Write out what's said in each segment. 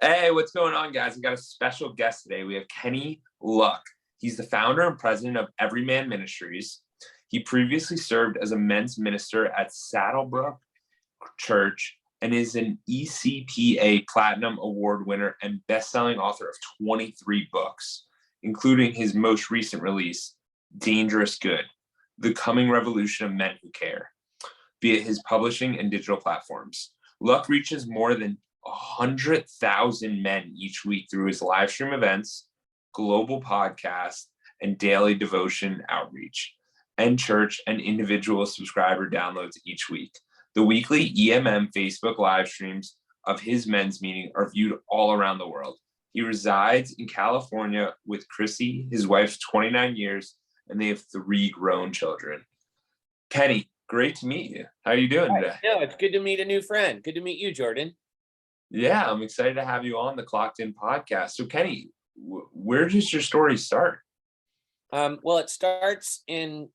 Hey, what's going on, guys? We got a special guest today. We have Kenny Luck. He's the founder and president of Everyman Ministries. He previously served as a men's minister at Saddlebrook Church and is an ECPA Platinum Award winner and best-selling author of 23 books, including his most recent release, Dangerous Good: The Coming Revolution of Men Who Care, via his publishing and digital platforms. Luck reaches more than 100,000 men each week through his live stream events, global podcast, and daily devotion outreach, and church and individual subscriber downloads each week. The weekly EMM Facebook live streams of his men's meeting are viewed all around the world. He resides in California with Chrissy, his wife, 29 years, and they have 3 grown children. Kenny, great to meet you. How are you doing today? No, it's good to meet a new friend. Good to meet you, Jordan. Yeah, I'm excited to have you on the Clockedin podcast. So Kenny, where does your story start? Well, it starts in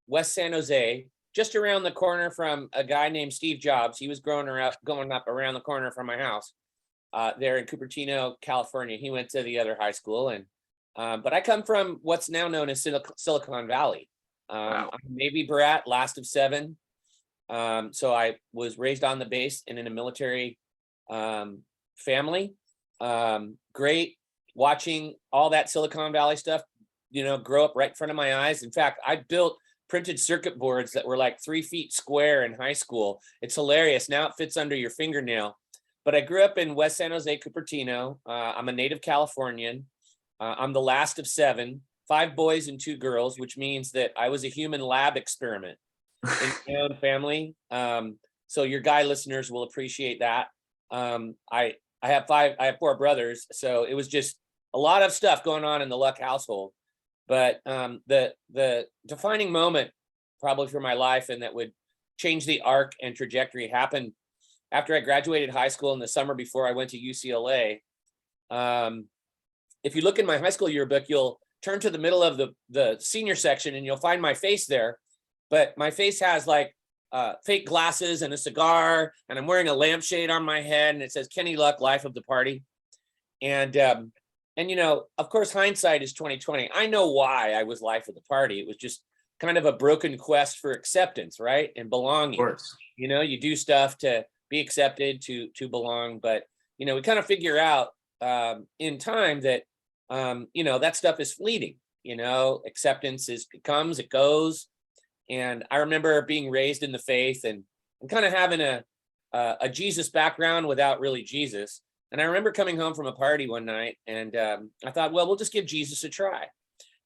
West San Jose, just around the corner from a guy named Steve Jobs. He was going up around the corner from my house there in Cupertino, California. He went to the other high school, and but I come from what's now known as Silicon Valley. Wow. I'm a Navy brat, last of 7. So I was raised on the base and in a military family. Great watching all that Silicon Valley stuff, grow up right in front of my eyes. In fact, I built printed circuit boards that were like 3 feet square in high school. It's hilarious. Now it fits under your fingernail. But I grew up in West San Jose, Cupertino. I'm a native Californian. I'm the last of 7, 5 boys and 2 girls, which means that I was a human lab experiment in my own family. So your guy listeners will appreciate that. I have 4 brothers, so it was just a lot of stuff going on in the Luck household. But the defining moment probably for my life, and that would change the arc and trajectory, happened after I graduated high school in the summer before I went to UCLA. If you look in my high school yearbook, you'll turn to the middle of the senior section and you'll find my face there. But my face has like fake glasses and a cigar, and I'm wearing a lampshade on my head, and it says Kenny Luck, Life of the Party. And of course, hindsight is 2020. I know why I was Life of the Party. It was just kind of a broken quest for acceptance, right? And belonging. Of course. You do stuff to be accepted, to belong. But, we kind of figure out in time that, that stuff is fleeting. Acceptance it comes, it goes. And I remember being raised in the faith and kind of having a Jesus background without really Jesus. And I remember coming home from a party one night, and I thought, well, we'll just give Jesus a try.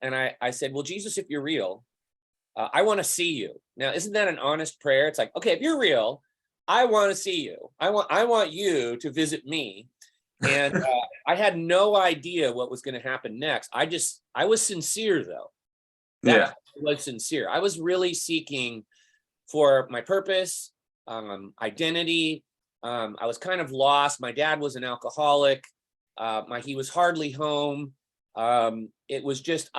And I said, well, Jesus, if you're real, I want to see you. Now, isn't that an honest prayer? It's like, okay, if you're real, I want to see you. I want you to visit me. And I had no idea what was going to happen next. I was sincere, though. That was sincere. I was really seeking for my purpose, identity. I was kind of lost. My dad was an alcoholic. He was hardly home. I was just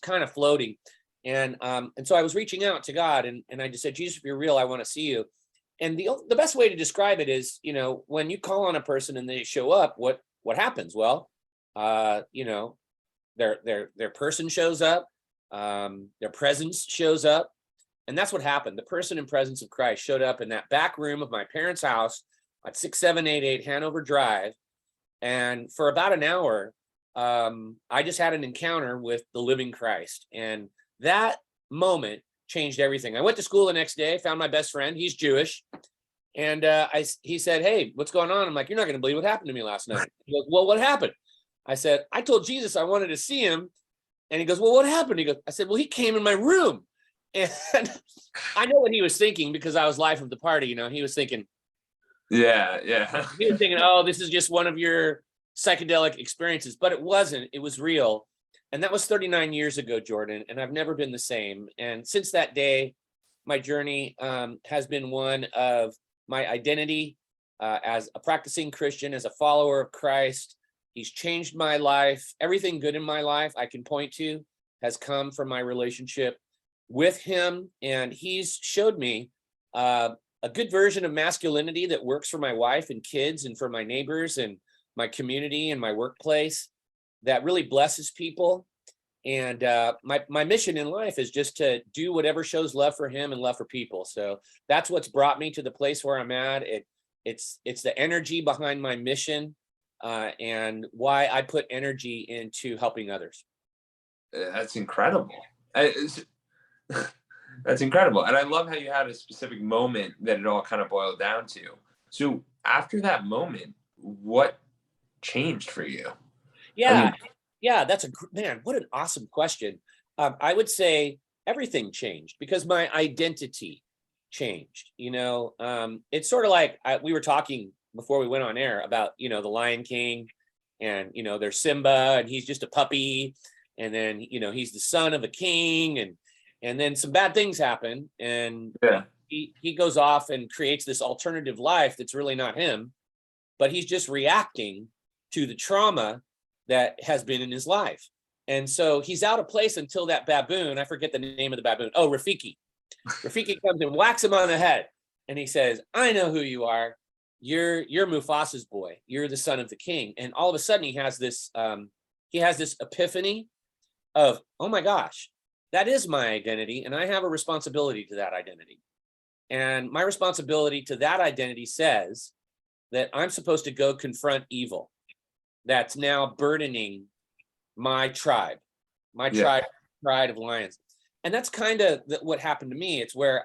kind of floating. And so I was reaching out to God, and I just said, Jesus, if you're real, I want to see you. And the best way to describe it is, when you call on a person and they show up, what happens? Well, their person shows up. Their presence shows up, and that's what happened. The person and presence of Christ showed up in that back room of my parents' house at 6788 Hanover Drive, and for about an hour, I just had an encounter with the living Christ, and that moment changed everything. I went to school the next day, found my best friend. He's Jewish, and he said, "Hey, what's going on?" I'm like, "You're not going to believe what happened to me last night." He goes, "Well, what happened?" I said, "I told Jesus I wanted to see him." And he goes, "Well, what happened?" I said, "Well, he came in my room." And I know what he was thinking, because I was Life of the Party. He was thinking, Yeah. he was thinking, oh, this is just one of your psychedelic experiences. But it wasn't. It was real. And that was 39 years ago, Jordan. And I've never been the same. And since that day, my journey has been one of my identity as a practicing Christian, as a follower of Christ. He's changed my life. Everything good in my life I can point to has come from my relationship with him. And he's showed me a good version of masculinity that works for my wife and kids and for my neighbors and my community and my workplace that really blesses people. And my mission in life is just to do whatever shows love for him and love for people. So that's what's brought me to the place where I'm at. It's the energy behind my mission and why I put energy into helping others. That's incredible. That's incredible. And I love how you had a specific moment that it all kind of boiled down to. So after that moment, what changed for you? Yeah, yeah, that's man, what an awesome question. I would say everything changed because my identity changed. It's sort of like we were talking before we went on air about, the Lion King, and there's Simba, and he's just a puppy, and then he's the son of a king, and then some bad things happen, and Yeah. he goes off and creates this alternative life that's really not him, but he's just reacting to the trauma that has been in his life. And so he's out of place until that baboon, I forget the name of the baboon. Oh, Rafiki. Rafiki comes and whacks him on the head. And he says, I know who you are. You're Mufasa's boy. You're the son of the king. And all of a sudden he has this epiphany of, oh my gosh, that is my identity. And I have a responsibility to that identity. And my responsibility to that identity says that I'm supposed to go confront evil that's now burdening my tribe, pride of lions. And that's kind of what happened to me. It's where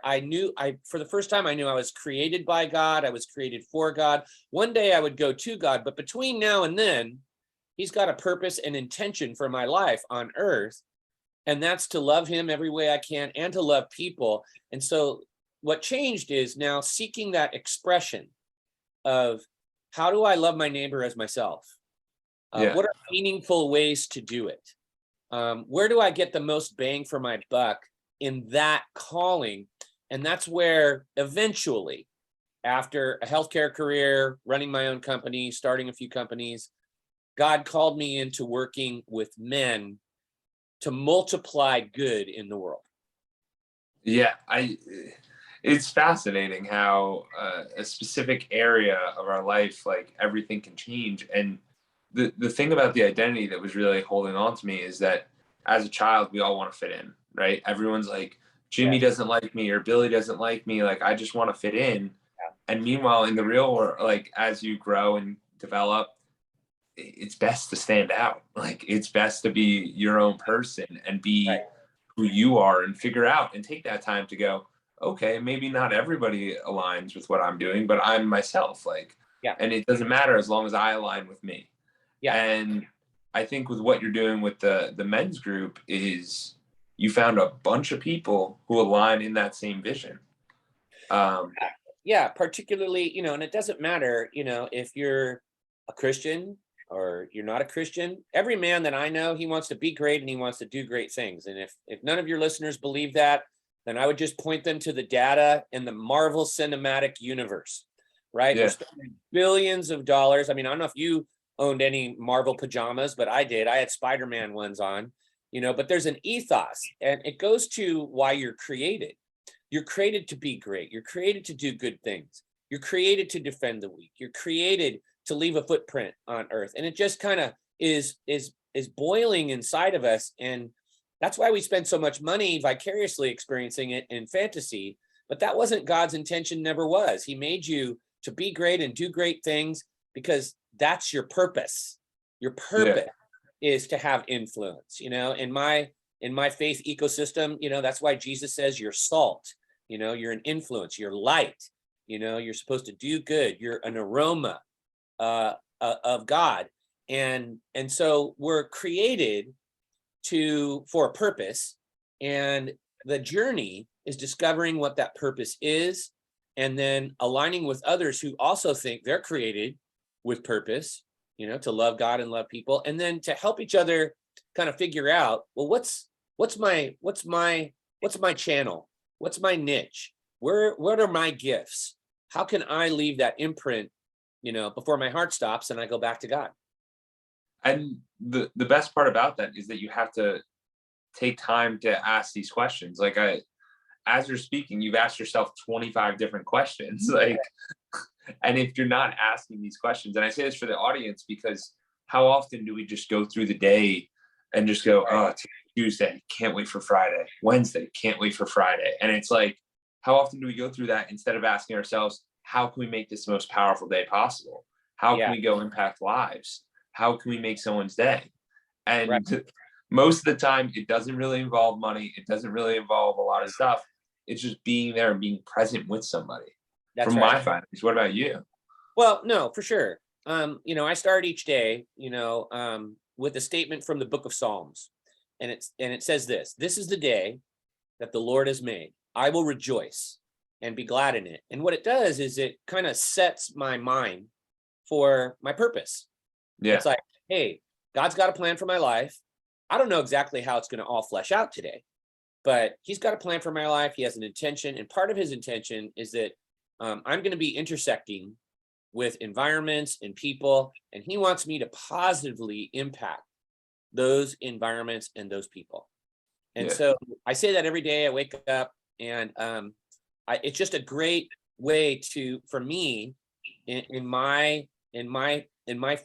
for the first time, I knew I was created by God. I was created for God. One day I would go to God, but between now and then, he's got a purpose and intention for my life on earth. And that's to love him every way I can and to love people. And so what changed is now seeking that expression of how do I love my neighbor as myself? What are meaningful ways to do it? Where do I get the most bang for my buck in that calling? And that's where eventually, after a healthcare career, running my own company, starting a few companies, God called me into working with men to multiply good in the world. Yeah, it's fascinating how a specific area of our life, like everything can change. And the thing about the identity that was really holding on to me is that as a child, we all want to fit in, right? Everyone's like, Jimmy doesn't like me or Billy doesn't like me. Like, I just want to fit in. And meanwhile, in the real world, like as you grow and develop, it's best to stand out. Like, it's best to be your own person and be who you are and figure out and take that time to go, okay, maybe not everybody aligns with what I'm doing, but I'm myself. Like, and it doesn't matter as long as I align with me. And I think with what you're doing with the men's group is you found a bunch of people who align in that same vision. Particularly, and it doesn't matter, if you're a Christian or you're not a Christian. Every man that I know, he wants to be great and he wants to do great things. And if none of your listeners believe that, then I would just point them to the data in the Marvel Cinematic Universe, right? We're spending billions of dollars. I mean, I don't know if you owned any Marvel pajamas, but I did. I had Spider-Man ones on, but there's an ethos, and it goes to why you're created. You're created to be great. You're created to do good things. You're created to defend the weak. You're created to leave a footprint on earth. And it just kind of is boiling inside of us. And that's why we spend so much money vicariously experiencing it in fantasy. But that wasn't God's intention, never was. He made you to be great and do great things because that's your purpose. Your purpose is to have influence. In my faith ecosystem, that's why Jesus says you're salt, you're an influence, you're light, you're supposed to do good. You're an aroma of God. And so we're created for a purpose. And the journey is discovering what that purpose is, and then aligning with others who also think they're created with purpose, to love God and love people, and then to help each other kind of figure out, well, what's my channel? What's my niche? What are my gifts? How can I leave that imprint, before my heart stops and I go back to God? And the best part about that is that you have to take time to ask these questions. Like as you're speaking, you've asked yourself 25 different questions. Like, And if you're not asking these questions, and I say this for the audience because how often do we just go through the day and just go, Right. oh, it's Tuesday, can't wait for Friday. Wednesday, can't wait for Friday. And it's like, how often do we go through that instead of asking ourselves, how can we make this the most powerful day possible? How can Yeah. we go impact lives? How can we make someone's day? Right. And most of the time, it doesn't really involve money. It doesn't really involve a lot of stuff. It's just being there and being present with somebody. That's From right. my findings, what about you? Well, no, for sure. I start each day, with a statement from the book of Psalms. And it says this: this is the day that the Lord has made. I will rejoice and be glad in it. And what it does is it kind of sets my mind for my purpose. Yeah, It's like, hey, God's got a plan for my life. I don't know exactly how it's going to all flesh out today, but he's got a plan for my life. He has an intention. And part of his intention is that I'm going to be intersecting with environments and people, and he wants me to positively impact those environments and those people. And yeah, so I say that every day I wake up, and it's just a great way for me in my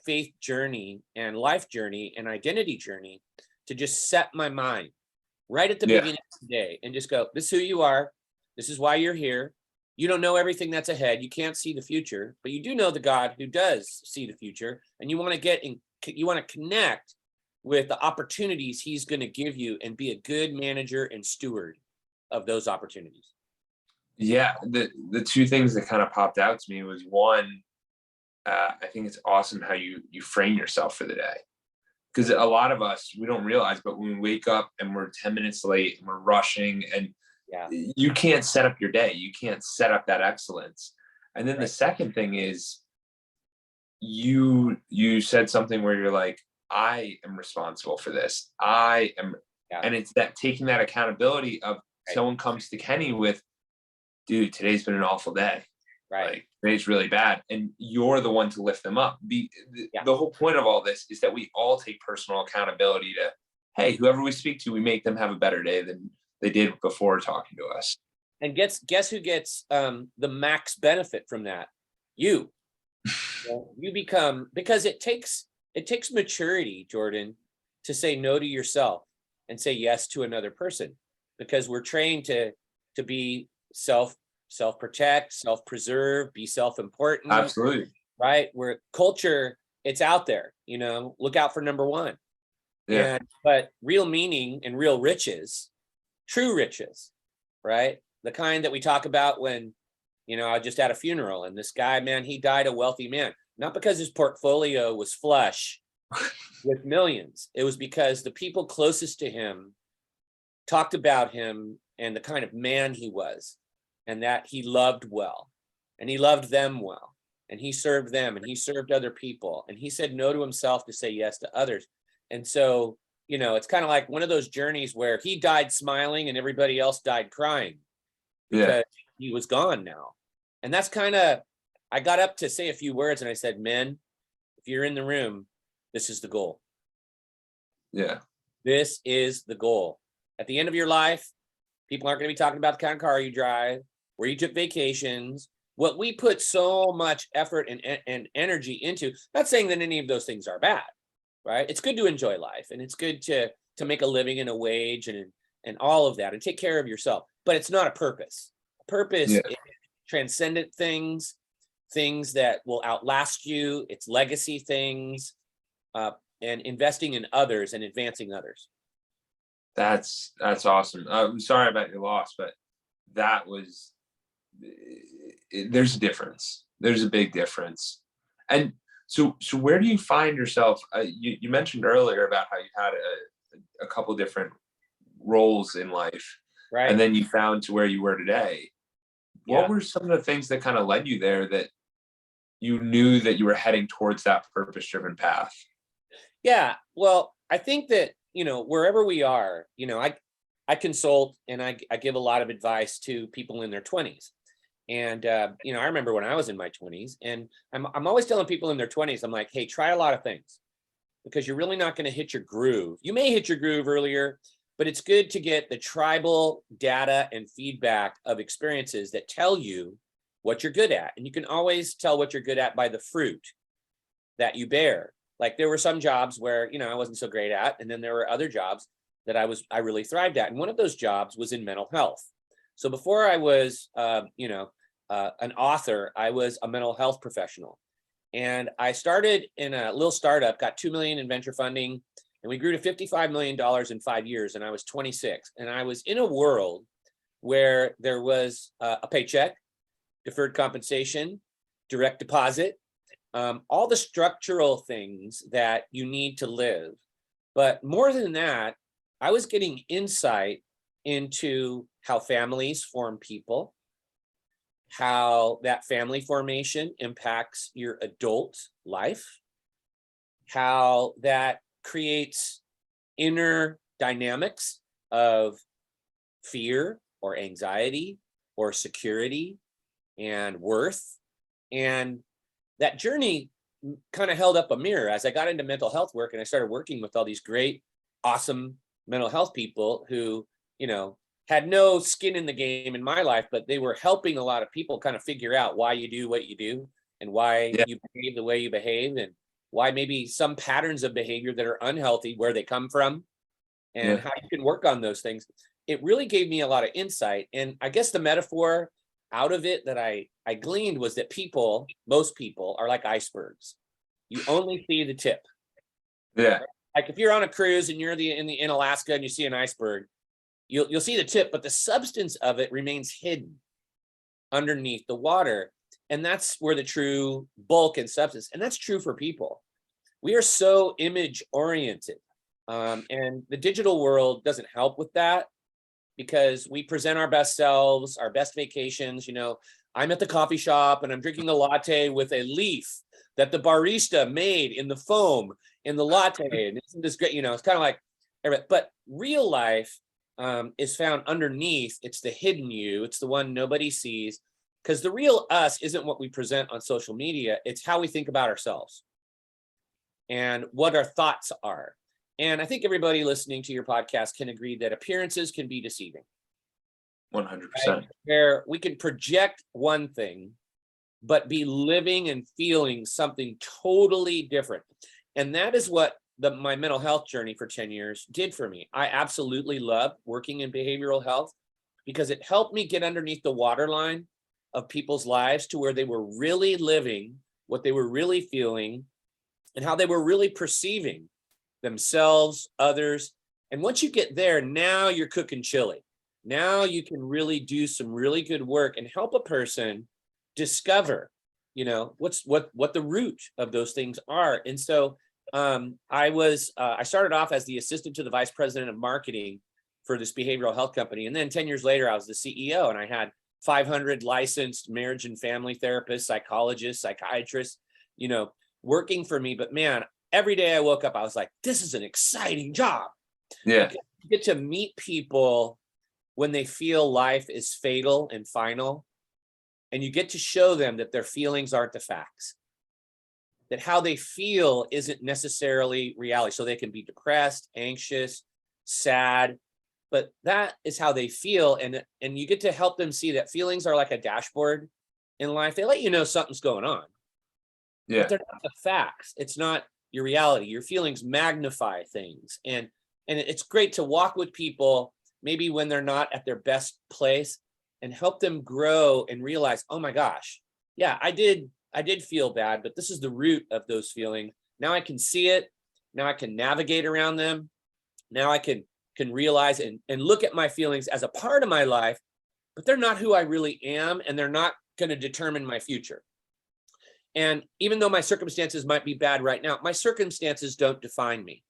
faith journey and life journey and identity journey to just set my mind right at the yeah, beginning of the day and just go, this is who you are. This is why you're here. You don't know everything that's ahead. You can't see the future, but you do know the God who does see the future. And you want to connect with the opportunities he's going to give you and be a good manager and steward of those opportunities. yeah. The two things that kind of popped out to me was one, I think it's awesome how you frame yourself for the day. Because a lot of us, we don't realize, but when we wake up and we're 10 minutes late and we're rushing, and Yeah. you can't set up your day, you can't set up that excellence. And then the Right. second thing is you said something where you're like, I am responsible for this, I am. Yeah. And it's that taking that accountability of Right. someone comes to Kenny with, dude, today's been an awful day, Right. like today's really bad, and you're the one to lift them up. Yeah. The whole point of all this is that we all take personal accountability to, hey, whoever we speak to, we make them have a better day than they did before talking to us. And guess who gets the max benefit from that? You. You become, because it takes maturity, Jordan, to say no to yourself and say yes to another person, because we're trained to be self-protect, self-preserve, be self-important, Absolutely. right? Where culture, it's out there, look out for number one. Yeah. But real meaning and real riches, true riches, right? The kind that we talk about when, I just had a funeral, and this guy, man, he died a wealthy man, not because his portfolio was flush with millions. It was because the people closest to him talked about him and the kind of man he was, and that he loved well, and he loved them well, and he served them, and he served other people, and he said no to himself to say yes to others. And so, it's kind of like one of those journeys where he died smiling and everybody else died crying because he was gone now. And that's kind of, I got up to say a few words and I said, men, if you're in the room, this is the goal. Yeah. This is the goal. At the end of your life, people aren't going to be talking about the kind of car you drive, where you took vacations, what we put so much effort and energy into. Not saying that any of those things are bad, right? It's good to enjoy life, and it's good to make a living and a wage and all of that, and take care of yourself. But it's not a purpose. Purpose is transcendent things that will outlast you. It's legacy things, and investing in others and advancing others. That's awesome. I'm sorry about your loss, but that was, there's a difference. There's a big difference. And so where do you find yourself? You mentioned earlier about how you had a couple different roles in life, Right. and then you found to where you were today. What were some of the things that kind of led you there, that you knew that you were heading towards that purpose-driven path? Yeah. Well, I think that, wherever we are, I consult and I give a lot of advice to people in their 20s. And, I remember when I was in my 20s, and I'm always telling people in their 20s, I'm like, hey, try a lot of things, because you're really not going to hit your groove. You may hit your groove earlier, but it's good to get the tribal data and feedback of experiences that tell you what you're good at. And you can always tell what you're good at by the fruit that you bear. Like there were some jobs where, I wasn't so great at, and then there were other jobs that I really thrived at. And one of those jobs was in mental health. So before I was, an author, I was a mental health professional. And I started in a little startup, got 2 million in venture funding, and we grew to $55 million in 5 years. And I was 26. And I was in a world where there was a paycheck, deferred compensation, direct deposit, all the structural things that you need to live. But more than that, I was getting insight into how families form people, how that family formation impacts your adult life, how that creates inner dynamics of fear or anxiety or security and worth. And that journey kind of held up a mirror as I got into mental health work, and I started working with all these great, awesome mental health people who, had no skin in the game in my life, but they were helping a lot of people kind of figure out why you do what you do and why you behave the way you behave, and why maybe some patterns of behavior that are unhealthy, where they come from, and how you can work on those things. It really gave me a lot of insight. And I guess the metaphor out of it that I gleaned was that most people are like icebergs. You only see the tip. Yeah. Like if you're on a cruise and you're in Alaska and you see an iceberg, you'll see the tip, but the substance of it remains hidden underneath the water. And that's where the true bulk and substance, and that's true for people. We are so image oriented. And the digital world doesn't help with that, because we present our best selves, our best vacations. I'm at the coffee shop and I'm drinking a latte with a leaf that the barista made in the foam in the latte. And isn't this great? It's kind of like, but real life is found underneath. It's the hidden you. It's the one nobody sees, because the real us isn't what we present on social media. It's how we think about ourselves and what our thoughts are. And I think everybody listening to your podcast can agree that appearances can be deceiving. 100%. Right? Where we can project one thing, but be living and feeling something totally different. And that is what my mental health journey for 10 years did for me. I absolutely loved working in behavioral health, because it helped me get underneath the waterline of people's lives to where they were really living what they were really feeling and how they were really perceiving themselves, others. And once you get there, now you're cooking chili. Now you can really do some really good work and help a person discover, what the root of those things are. And so I started off as the assistant to the vice president of marketing for this behavioral health company. And then 10 years later, I was the CEO, and I had 500 licensed marriage and family therapists, psychologists, psychiatrists, working for me. But man, every day I woke up, I was like, this is an exciting job. Yeah. You get to meet people when they feel life is fatal and final, and you get to show them that their feelings aren't the facts, that how they feel isn't necessarily reality. So they can be depressed, anxious, sad, but that is how they feel. And you get to help them see that feelings are like a dashboard in life. They let you know something's going on, but they're not the facts. It's not your reality. Your feelings magnify things. And it's great to walk with people, maybe when they're not at their best place, and help them grow and realize, oh my gosh, yeah, I did feel bad, but this is the root of those feelings. Now I can see it. Now I can navigate around them. Now I can realize and look at my feelings as a part of my life, but they're not who I really am, and they're not going to determine my future. And even though my circumstances might be bad right now, my circumstances don't define me,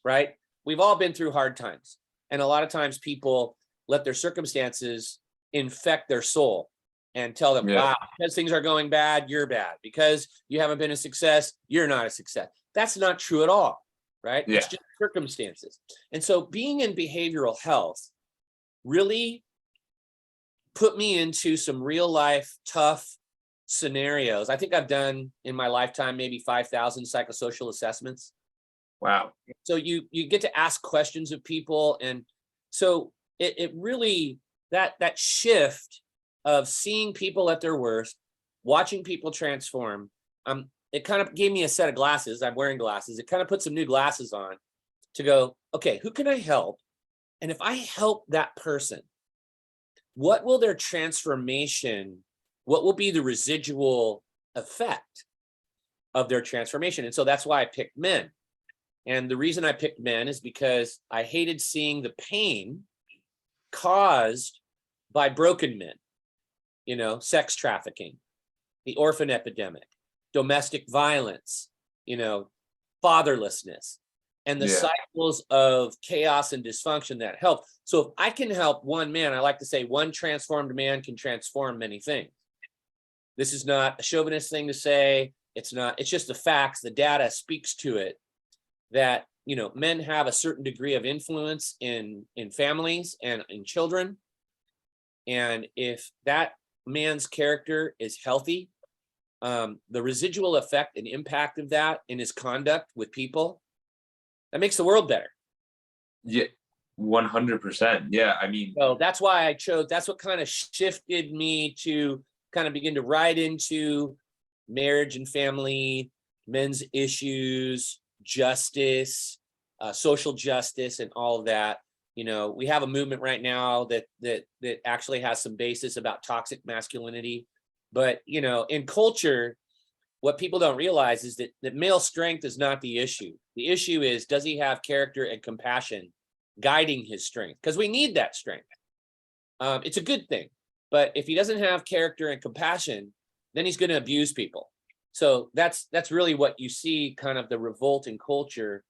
right? We've all been through hard times. And a lot of times people let their circumstances infect their soul and tell them, wow, because things are going bad, you're bad. Because you haven't been a success, you're not a success. That's not true at all, right? It's just circumstances. And so being in behavioral health really put me into some real life tough scenarios. I think I've done in my lifetime maybe 5,000 psychosocial assessments. Wow. So you get to ask questions of people. And so it really, that shift of seeing people at their worst, watching people transform. It kind of gave me a set of glasses. I'm wearing glasses. It kind of put some new glasses on to go, okay, who can I help? And if I help that person, what will their transformation, what will be the residual effect of their transformation? And so that's why I picked men. And the reason I picked men is because I hated seeing the pain caused by broken men, sex trafficking, the orphan epidemic, domestic violence, fatherlessness, and the cycles of chaos and dysfunction that help. So if I can help one man, I like to say one transformed man can transform many things. This is not a chauvinist thing to say. It's just the facts. The data speaks to it, that, men have a certain degree of influence in families and in children. And if that man's character is healthy, the residual effect and impact of that in his conduct with people, that makes the world better. Yeah, 100%. Yeah, I mean, so that's why I chose. That's what kind of shifted me to kind of begin to ride into marriage and family, men's issues, justice, social justice, and all of that. We have a movement right now that actually has some basis about toxic masculinity, but in culture, what people don't realize is that male strength is not the issue. The issue is, does he have character and compassion guiding his strength? Because we need that strength. It's a good thing, but if he doesn't have character and compassion, then he's going to abuse people. So that's really what you see, kind of the revolt in culture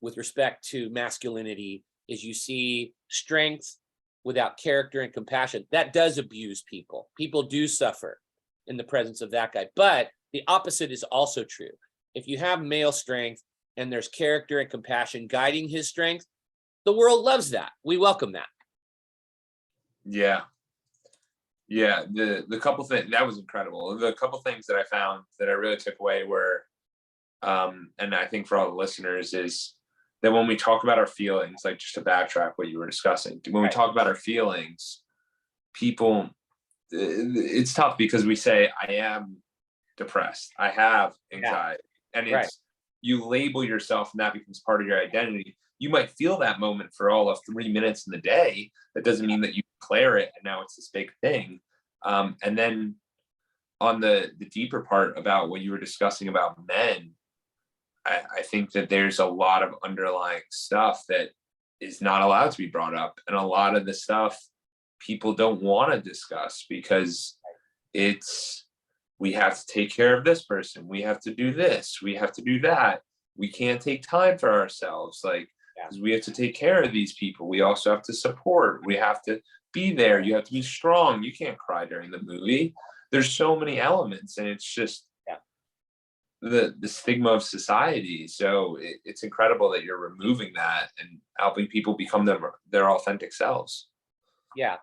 with respect to masculinity, is you see strength without character and compassion. That does abuse people. People do suffer in the presence of that guy. But the opposite is also true. If you have male strength and there's character and compassion guiding his strength, the world loves that. We welcome that. Yeah. Yeah, the couple things that was incredible. The couple things that I found that I really took away were, and I think for all the listeners, is that when we talk about our feelings, like just to backtrack what you were discussing, when we talk about our feelings, people, it's tough because we say, I am depressed, I have anxiety, and it's you label yourself, and that becomes part of your identity. You might feel that moment for all of 3 minutes in the day. That doesn't mean that you declare it and now it's this big thing. And then on the deeper part about what you were discussing about men, I think that there's a lot of underlying stuff that is not allowed to be brought up. And a lot of the stuff people don't want to discuss because we have to take care of this person. We have to do this. We have to do that. We can't take time for ourselves. Because we have to take care of these people. We also have to support. We have to be there. You have to be strong. You can't cry during the movie. There's so many elements, and it's just the stigma of society. So it's incredible that you're removing that and helping people become their authentic selves. Yeah,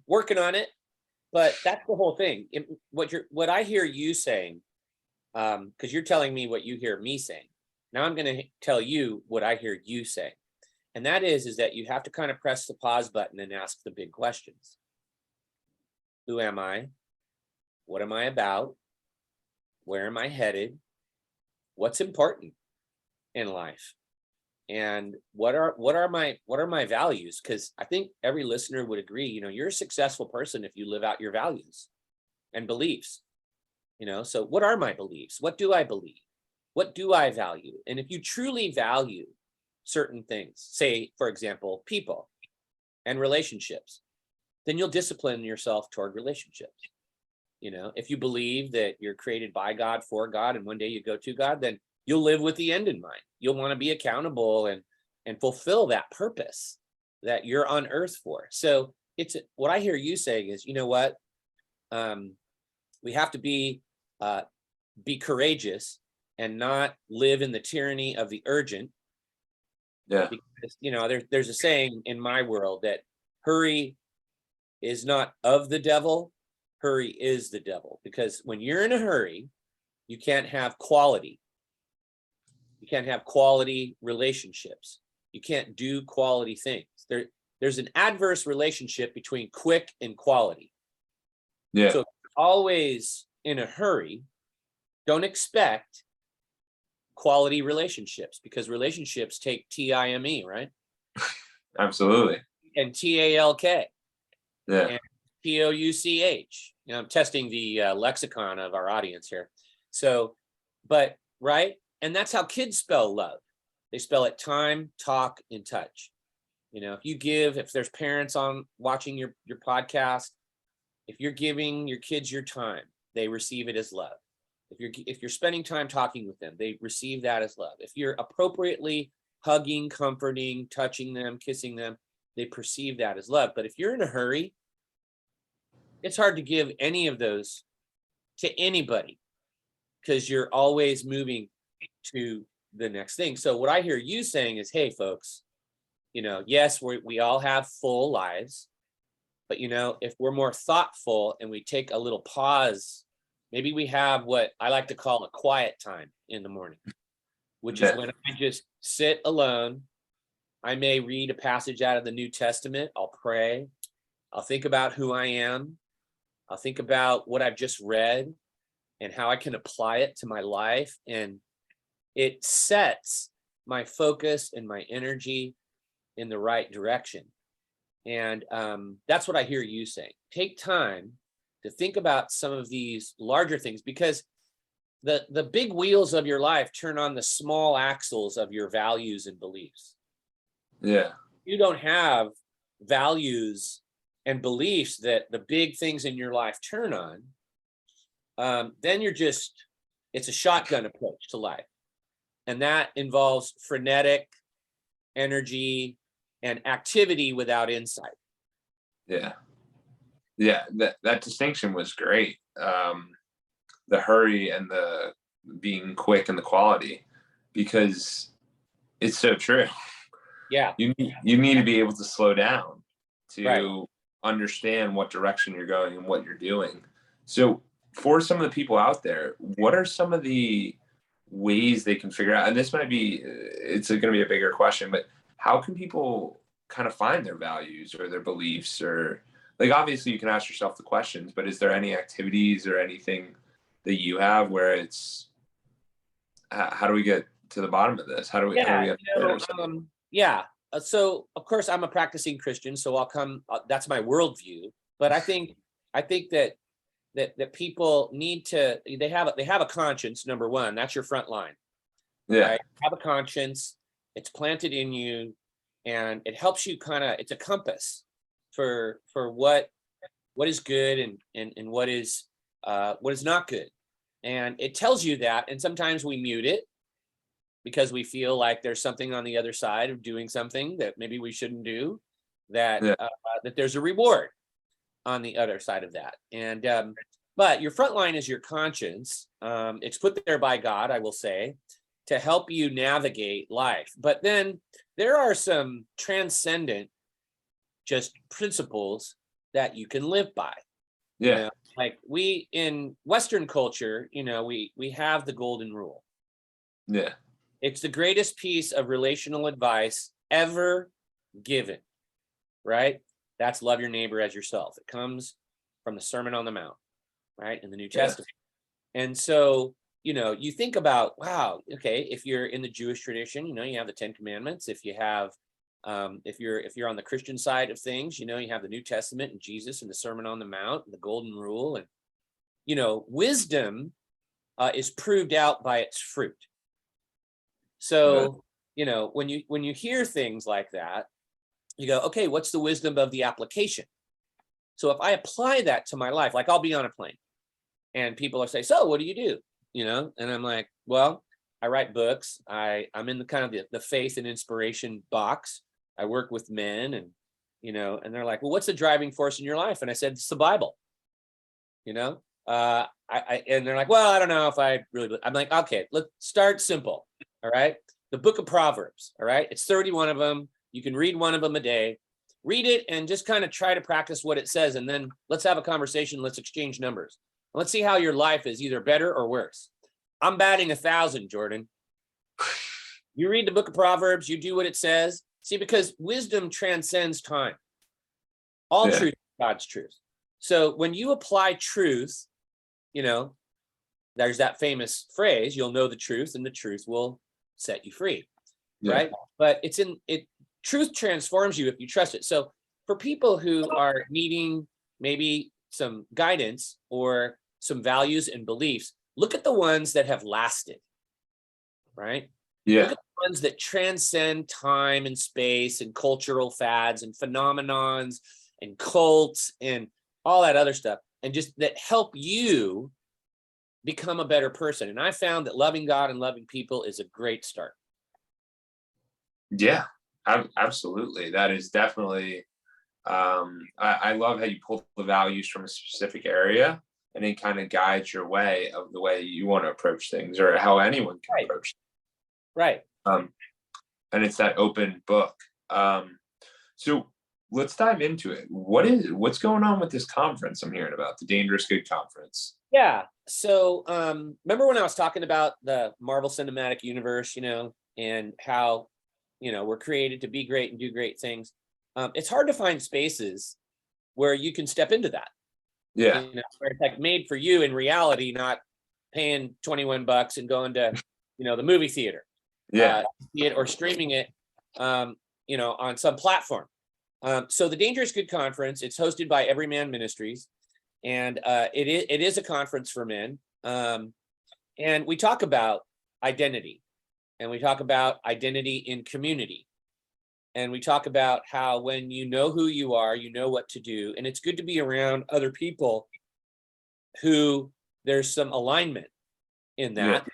working on it, but that's the whole thing. What I hear you saying, because you're telling me what you hear me saying. Now I'm going to tell you what I hear you say. And that is that you have to kind of press the pause button and ask the big questions. Who am I? What am I about? Where am I headed? What's important in life? And what are my values? Because I think every listener would agree, you're a successful person if you live out your values and beliefs. So what are my beliefs? What do I believe? What do I value? And if you truly value certain things, say, for example, people and relationships, then you'll discipline yourself toward relationships. If you believe that you're created by God, for God, and one day you go to God, then you'll live with the end in mind. You'll want to be accountable and fulfill that purpose that you're on earth for. So what I hear you saying is, you know what? We have to be courageous and not live in the tyranny of the urgent. Yeah. Because, there's a saying in my world that hurry is not of the devil, hurry is the devil. Because when you're in a hurry, you can't have quality. You can't have quality relationships. You can't do quality things. There's an adverse relationship between quick and quality. Yeah. So if you're always in a hurry, don't expect quality relationships, because relationships take time, right? Absolutely. And talk Yeah. and pouch. I'm testing the lexicon of our audience here. So, but right, and that's how kids spell love. They spell it time, talk, and touch. If there's parents on watching your podcast, if you're giving your kids your time, they receive it as love. If you're spending time talking with them, they receive that as love. If you're appropriately hugging, comforting, touching them, kissing them, they perceive that as love. But if you're in a hurry, it's hard to give any of those to anybody, because you're always moving to the next thing. So what I hear you saying is, hey, folks, yes, we all have full lives, but if we're more thoughtful and we take a little pause, maybe we have what I like to call a quiet time in the morning, which is when I just sit alone. I may read a passage out of the New Testament. I'll pray. I'll think about who I am. I'll think about what I've just read and how I can apply it to my life. And it sets my focus and my energy in the right direction. And that's what I hear you saying. Take time to think about some of these larger things, because the big wheels of your life turn on the small axles of your values and beliefs. Yeah. You don't have values and beliefs that the big things in your life turn on, then it's a shotgun approach to life. And that involves frenetic energy and activity without insight. Yeah. Yeah. That distinction was great. The hurry and the being quick and the quality, because it's so true. Yeah. You need to be able to slow down to Right. understand what direction you're going and what you're doing. So for some of the people out there, what are some of the ways they can figure out, and this might be, it's going to be a bigger question, but how can people kind of find their values or their beliefs? Or, like, obviously you can ask yourself the questions, but is there any activities or anything that you have where it's, how do we get to the bottom of this? How do we understand ourselves? Yeah. So of course I'm a practicing Christian, so that's my worldview. But I think that people need to, they have a conscience. Number one, that's your front line. Yeah. Right? Have a conscience. It's planted in you, and it helps you it's a compass for what is good and what is not good. And it tells you that, and sometimes we mute it because we feel like there's something on the other side of doing something that maybe we shouldn't do, that there's a reward on the other side of that. And but your front line is your conscience. It's put there by God, I will say, to help you navigate life. But then there are some transcendent just principles that you can live by. Yeah. Like we in Western culture, we have the golden rule. Yeah. It's the greatest piece of relational advice ever given, right? That's love your neighbor as yourself. It comes from the Sermon on the Mount, right, in the New Testament. And so, you think about, wow, okay, if you're in the Jewish tradition, you have the 10 Commandments. If you have, if you're on the Christian side of things, you have the New Testament and Jesus and the Sermon on the Mount and the Golden Rule. And, wisdom is proved out by its fruit. So, when you hear things like that, you go, okay, what's the wisdom of the application? So if I apply that to my life, like I'll be on a plane and people are saying, so what do you do? And I'm like, well, I write books. I'm in the kind of the faith and inspiration box. I work with men and they're like, well, what's the driving force in your life? And I said, it's the Bible. And they're like, well, I don't know if I really, I'm like, okay, let's start simple. All right. The book of Proverbs. All right. It's 31 of them. You can read one of them a day. Read it and just kind of try to practice what it says. And then let's have a conversation. Let's exchange numbers. Let's see how your life is either better or worse. I'm batting 1,000, Jordan. You read the book of Proverbs, you do what it says. See, because wisdom transcends time. All truth is God's truth. So when you apply truth, there's that famous phrase, you'll know the truth and the truth will set you free. Yeah. Right. But truth transforms you if you trust it. So for people who are needing maybe some guidance or some values and beliefs, look at the ones that have lasted. Right. Yeah. Look at the ones that transcend time and space and cultural fads and phenomenons and cults and all that other stuff, and just that help you become a better person. And I found that loving God and loving people is a great start. Yeah, absolutely. That is definitely, I love how you pull the values from a specific area and it kind of guides your way of the way you want to approach things or how anyone can Right. approach Right. and it's that open book. So let's dive into it. What's going on with this conference I'm hearing about, the Dangerous Good Conference? Yeah. So remember when I was talking about the Marvel Cinematic Universe, and how, we're created to be great and do great things. It's hard to find spaces where you can step into that. Yeah. Where it's like made for you in reality, not paying $21 and going to, the movie theater. Yeah. See it or streaming it, on some platform. So the Dangerous Good Conference, it's hosted by Everyman Ministries, and it is a conference for men. And we talk about identity, and we talk about identity in community. And we talk about how when you know who you are, you know what to do. And it's good to be around other people who there's some alignment in that.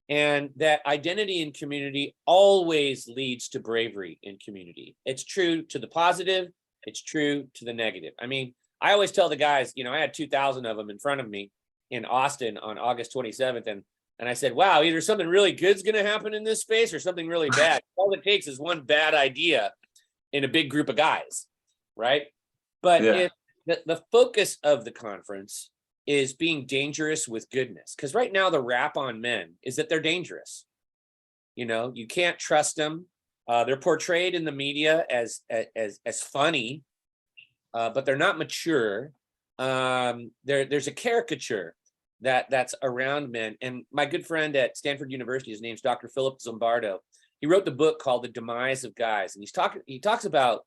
Yeah. And that identity in community always leads to bravery in community. It's true to the positive. It's true to the negative. I mean, I always tell the guys, I had 2,000 of them in front of me in Austin on August 27th. And I said, wow, either something really good's going to happen in this space or something really bad. All it takes is one bad idea in a big group of guys, right? But if the focus of the conference is being dangerous with goodness, because right now the rap on men is that they're dangerous. You can't trust them. They're portrayed in the media as funny, but they're not mature. There's a caricature that's around men. And my good friend at Stanford University, his name's Dr. Philip Zimbardo. He wrote the book called The Demise of Guys. And he talks about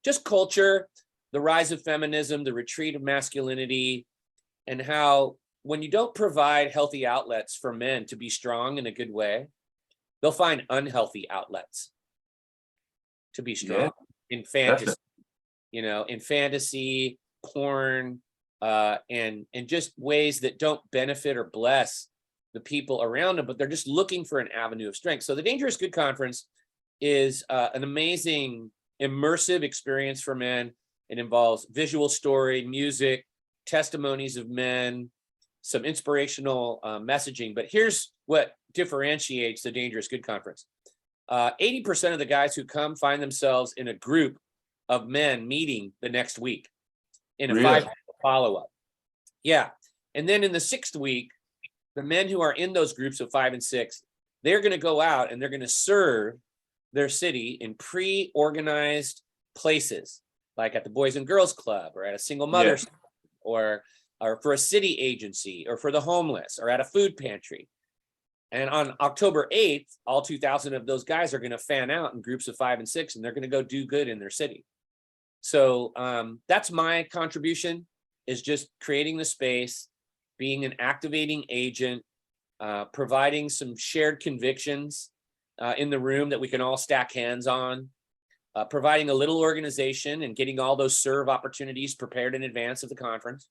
just culture, the rise of feminism, the retreat of masculinity, and how when you don't provide healthy outlets for men to be strong in a good way, they'll find unhealthy outlets to be strong in fantasy, in fantasy, porn, and just ways that don't benefit or bless the people around them, but they're just looking for an avenue of strength. So the Dangerous Good Conference is an amazing, immersive experience for men. It involves visual story, music, testimonies of men, some inspirational messaging. But here's what differentiates the Dangerous Good Conference. 80% of the guys who come find themselves in a group of men meeting the next week in a 5 follow-up. Yeah. And then in the 6th week, the men who are in those groups of 5 and 6, they're going to go out and they're going to serve their city in pre-organized places, like at the Boys and Girls Club or at a single mother or for a city agency or for the homeless or at a food pantry. And on October 8th, all 2,000 of those guys are going to fan out in groups of 5 and 6, and they're going to go do good in their city. So that's my contribution, is just creating the space, being an activating agent, providing some shared convictions in the room that we can all stack hands on, providing a little organization and getting all those serve opportunities prepared in advance of the conference,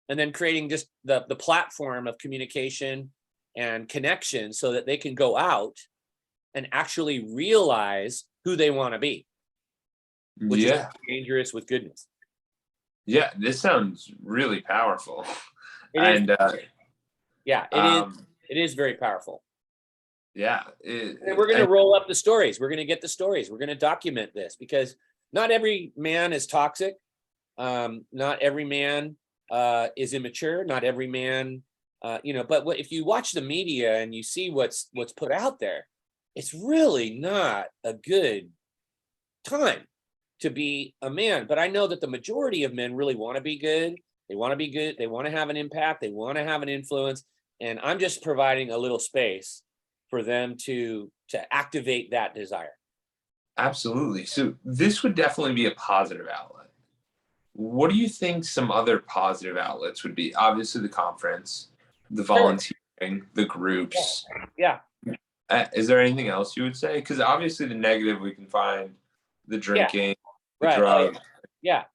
and then creating just the platform of communication and connection so that they can go out and actually realize who they want to be, which is dangerous with goodness. Yeah, this sounds really powerful. It is very powerful. Yeah. And we're going to roll up the stories. We're going to get the stories. We're going to document this, because not every man is toxic. Not every man is immature. Not every man, but if you watch the media and you see what's put out there, it's really not a good time to be a man. But I know that the majority of men really want to be good. They want to be good. They want to have an impact. They want to have an influence. And I'm just providing a little space for them to activate that desire. Absolutely. So this would definitely be a positive outlet. What do you think some other positive outlets would be? Obviously, the conference, the Sure. volunteering, the groups. Yeah. Is there anything else you would say? Because obviously, the negative we can find the Yeah. drinking, the Right. Oh, drugs. yeah.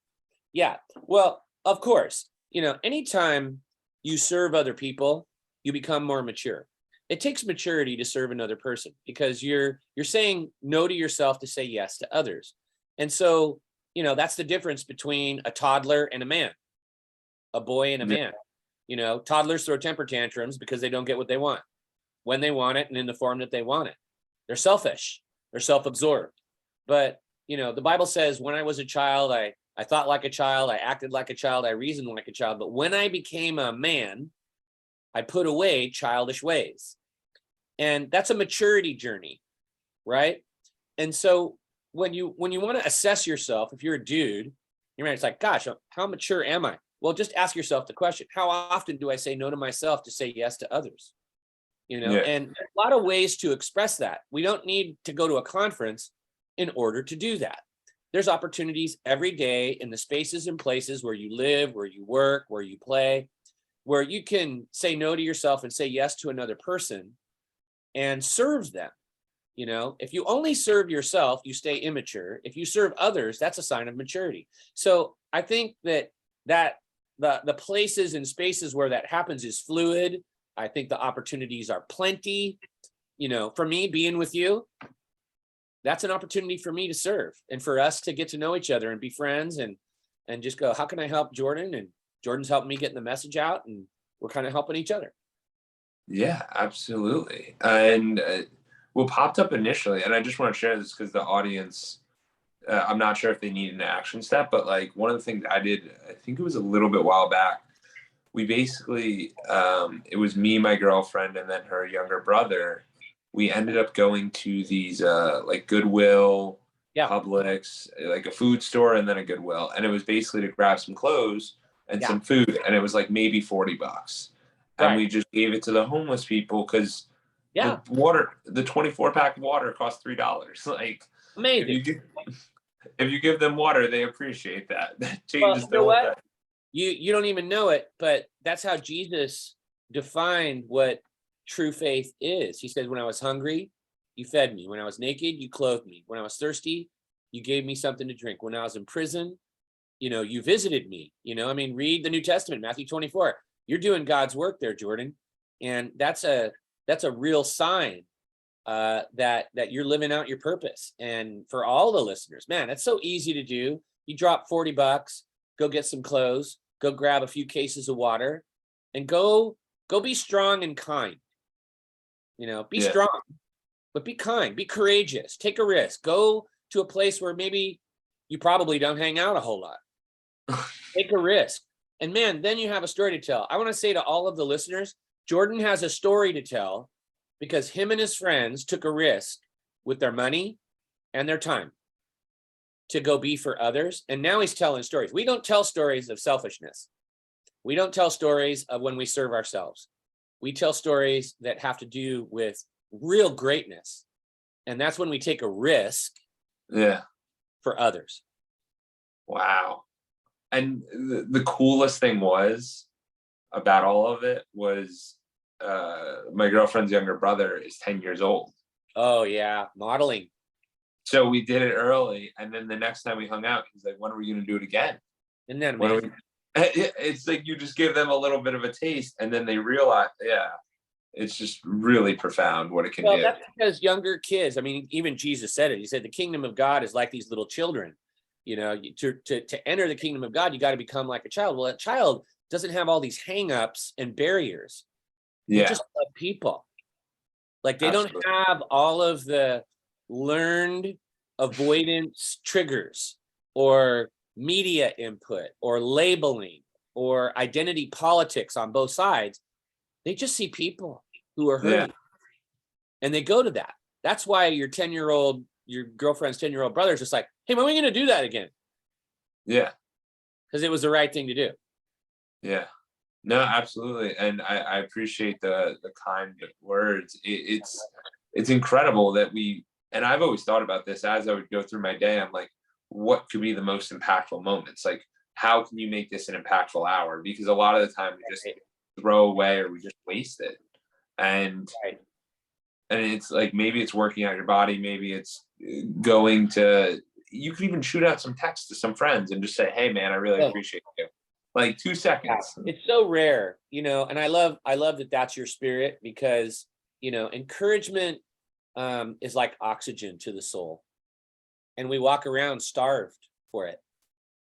Yeah. Well, of course, anytime you serve other people, you become more mature. It takes maturity to serve another person because you're saying no to yourself to say yes to others. And so, that's the difference between a toddler and a man, a boy and a Yeah. man. Toddlers throw temper tantrums because they don't get what they want when they want it and in the form that they want it. They're selfish. They're self-absorbed. But, the Bible says when I was a child, I thought like a child, I acted like a child, I reasoned like a child. But when I became a man, I put away childish ways. And that's a maturity journey, right? And so when you want to assess yourself, if you're a dude, it's like, gosh, how mature am I? Well, just ask yourself the question, how often do I say no to myself to say yes to others? Yeah. And there's a lot of ways to express that. We don't need to go to a conference in order to do that. There's opportunities every day in the spaces and places where you live, where you work, where you play, where you can say no to yourself and say yes to another person and serve them. If you only serve yourself, you stay immature. If you serve others, that's a sign of maturity. So I think that the places and spaces where that happens is fluid. I think the opportunities are plenty. For me, being with you, that's an opportunity for me to serve and for us to get to know each other and be friends and just go, how can I help Jordan? And Jordan's helping me getting the message out, and we're kind of helping each other. Yeah, absolutely. And what popped up initially, and I just want to share this because the audience, I'm not sure if they need an action step, but like one of the things I did, I think it was a little bit while back, we basically, it was me, my girlfriend, and then her younger brother. We ended up going to these like Goodwill, Yeah. Publix, like a food store, and then a Goodwill. And it was basically to grab some clothes and Yeah. some food. And it was like maybe $40. And Right. we just gave it to the homeless people because Yeah. the 24-pack of water cost $3. Like Amazing. if you give them water, they appreciate that. That Well, changes you the know whole what? thing. You don't even know it, but that's how Jesus defined what true faith is. He said, when I was hungry, you fed me. When I was naked, you clothed me. When I was thirsty, you gave me something to drink. When I was in prison, you visited me. Read the New Testament, Matthew 24. You're doing God's work there, Jordan. And that's a real sign that you're living out your purpose. And for all the listeners, man, it's so easy to do. You drop $40, go get some clothes, go grab a few cases of water, and go be strong and kind. Be strong, but be kind, be courageous, take a risk, go to a place where maybe you probably don't hang out a whole lot. Take a risk. And man, then you have a story to tell. I want to say to all of the listeners, Jordan has a story to tell because him and his friends took a risk with their money and their time to go be for others. And now he's telling stories. We don't tell stories of selfishness. We don't tell stories of when we serve ourselves. We tell stories that have to do with real greatness. And that's when we take a risk for others. Wow. And the coolest thing was about all of it was my girlfriend's younger brother is 10 years old. Oh, yeah. Modeling. So we did it early. And then the next time we hung out, he's like, when are we going to do it again? And then, it's like you just give them a little bit of a taste and then they realize, it's just really profound what it can do. That's because younger kids, even Jesus said it. He said, the kingdom of God is like these little children. To enter the kingdom of God, you got to become like a child. Well, a child doesn't have all these hangups and barriers. They just love people. Like they don't have all of the learned avoidance triggers or media input or labeling or identity politics on both sides. They just see people who are hurting and they go to that. That's why your girlfriend's 10-year-old brother is just like, hey, when are we going to do that again? Yeah. Because it was the right thing to do. Yeah. No, absolutely. And I appreciate the kind words. It's incredible that and I've always thought about this as I would go through my day. I'm like, what could be the most impactful moments? Like, how can you make this an impactful hour? Because a lot of the time we just Right. throw away or we just waste it. And Right. and it's like maybe it's working out your body, maybe it's going to you could even shoot out some text to some friends and just say, hey man, I really Oh, appreciate you. Like two yeah. seconds. It's so rare, and I love that that's your spirit, because, encouragement is like oxygen to the soul, and we walk around starved for it.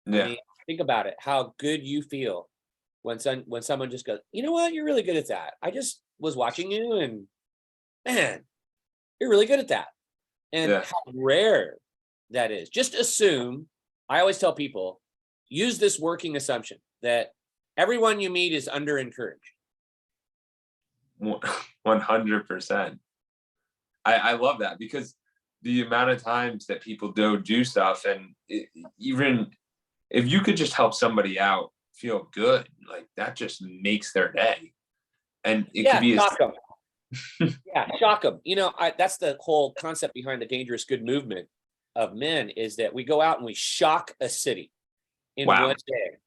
I Yeah. mean, think about it, how good you feel when someone just goes, you know what, you're really good at that. I just was watching you, and man, you're really good at that. And Yeah. how rare that is. Just assume, I always tell people, use this working assumption that everyone you meet is under encouraged. 100%. I love that because the amount of times that people do stuff and even if you could just help somebody out feel good, like that just makes their day. And it could Yeah, be as shock them. Yeah, shock them. That's the whole concept behind the dangerous good movement of men, is that we go out and we shock a city in wow. one day.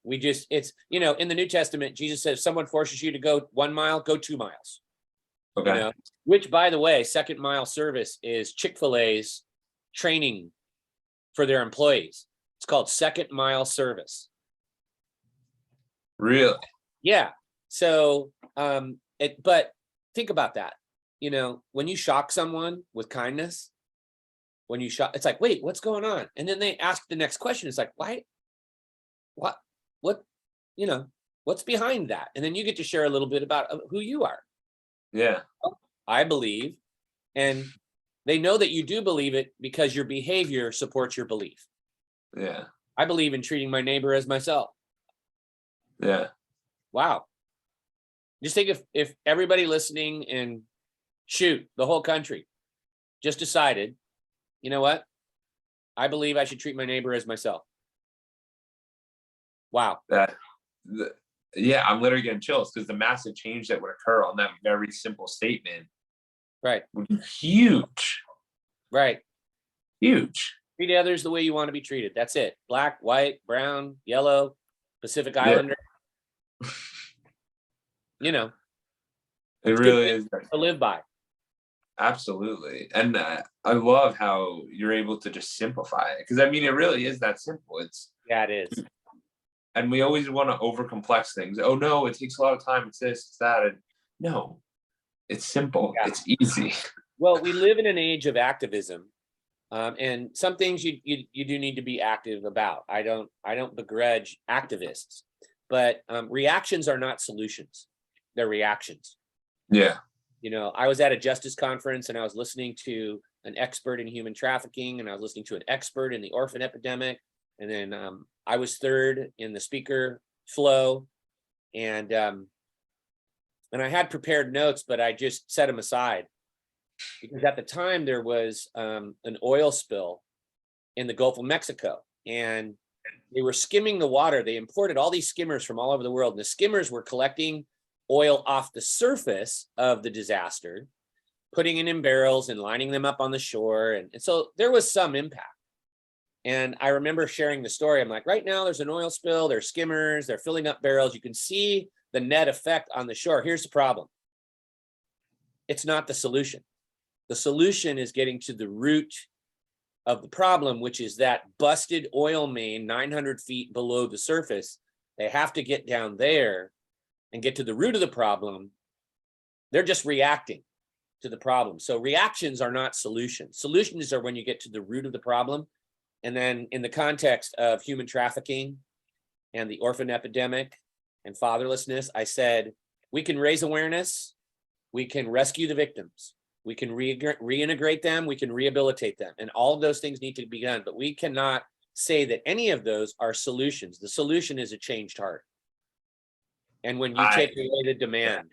In the New Testament, Jesus says, if someone forces you to go 1 mile, go 2 miles. Okay. Which, by the way, second mile service is Chick-fil-A's training for their employees. It's called second mile service. Really? Yeah. So, but think about that. When you shock someone with kindness, it's like, wait, what's going on? And then they ask the next question. It's like, why, what, you know, what's behind that? And then you get to share a little bit about who you are. Yeah. I believe, and they know that you do believe it because your behavior supports your belief. Yeah. I believe in treating my neighbor as myself. Yeah. Wow. Just think if everybody listening and the whole country just decided, you know what? I believe I should treat my neighbor as myself. Wow. That yeah, I'm literally getting chills because the massive change that would occur on that very simple statement Right. would be huge. Right. Huge. Treat others the way you want to be treated. That's it. Black, white, brown, yellow, Pacific Yeah. Islander. It It's good really is. to live by. Absolutely. And I love how you're able to just simplify it because I mean, it really is that simple. Yeah, it is. And we always want to over complex things. Oh, no, it takes a lot of time. It's this, it's that. And no, it's simple. Yeah. It's easy. Well, we live in an age of activism, and some things you do need to be active about. I don't begrudge activists, but reactions are not solutions. They're reactions. Yeah. I was at a justice conference and I was listening to an expert in human trafficking, and I was listening to an expert in the orphan epidemic. And then I was third in the speaker flow, and I had prepared notes, but I just set them aside because at the time there was an oil spill in the Gulf of Mexico, and they were skimming the water. They imported all these skimmers from all over the world, and the skimmers were collecting oil off the surface of the disaster, putting it in barrels and lining them up on the shore. And so there was some impact. And I remember sharing the story. I'm like, right now there's an oil spill, there's skimmers, they're filling up barrels. You can see the net effect on the shore. Here's the problem. It's not the solution. The solution is getting to the root of the problem, which is that busted oil main 900 feet below the surface. They have to get down there and get to the root of the problem. They're just reacting to the problem. So reactions are not solutions. Solutions are when you get to the root of the problem. And then in the context of human trafficking and the orphan epidemic and fatherlessness, I said, we can raise awareness, we can rescue the victims, we can reintegrate them, we can rehabilitate them. And all of those things need to be done, but we cannot say that any of those are solutions. The solution is a changed heart. And when you take away the demand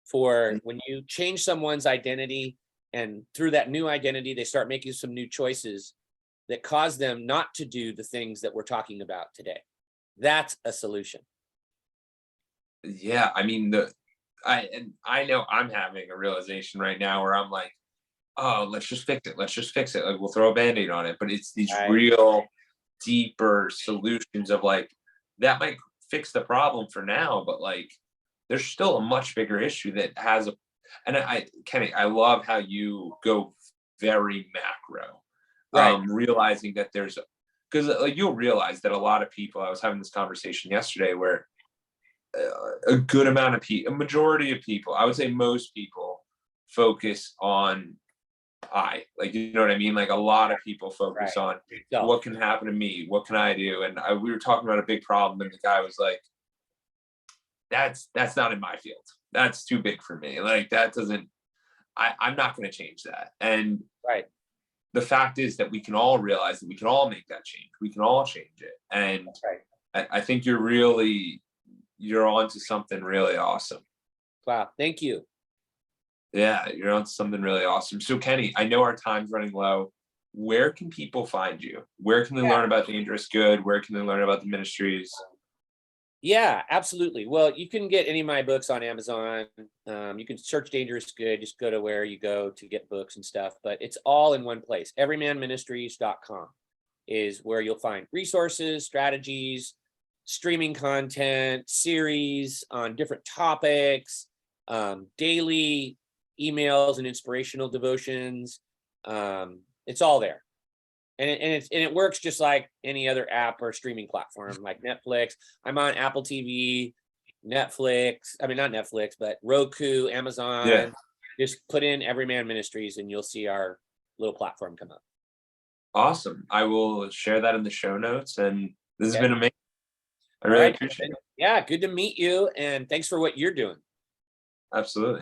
for, when you change someone's identity, and through that new identity, they start making some new choices that cause them not to do the things that we're talking about today. That's a solution. Yeah, I mean, I know I'm having a realization right now where I'm like, oh, let's just fix it. Let's just fix it. Like we'll throw a band-aid on it. But it's these Right, real deeper solutions of like that might fix the problem for now, but like there's still a much bigger issue that has a and Kenny, I love how you go very macro. right, Realizing that there's because like you'll realize that a lot of people, I was having this conversation yesterday where a good amount of people, a majority of people, I would say most people focus on like, you know what I mean? Like a lot of people focus right. on So, what can happen to me? What can I do? And we were talking about a big problem, and the guy was like, that's not in my field. That's too big for me. Like that doesn't, I'm not going to change that. And right, the fact is that we can all realize that we can all make that change. We can all change it. And that's right. I think you're onto something really awesome. Wow, thank you. Yeah, you're on something really awesome. So, Kenny, I know our time's running low. Where can people find you? Where can they Yeah. learn about Dangerous Good? Where can they learn about the ministries? Yeah, absolutely. Well, you can get any of my books on Amazon. You can search Dangerous Good, just go to where you go to get books and stuff, but it's all in one place. Everymanministries.com is where you'll find resources, strategies, streaming content, series on different topics, daily emails and inspirational devotions. It's all there. And it works just like any other app or streaming platform like Netflix. I'm on Apple TV, Netflix. I mean, not Netflix, but Roku, Yeah, Amazon. Just put in Everyman Ministries and you'll see our little platform come up. awesome. I will share that in the show notes. And this has Okay. been amazing. I All really right. appreciate it. Yeah. Good to meet you. And thanks for what you're doing. Absolutely.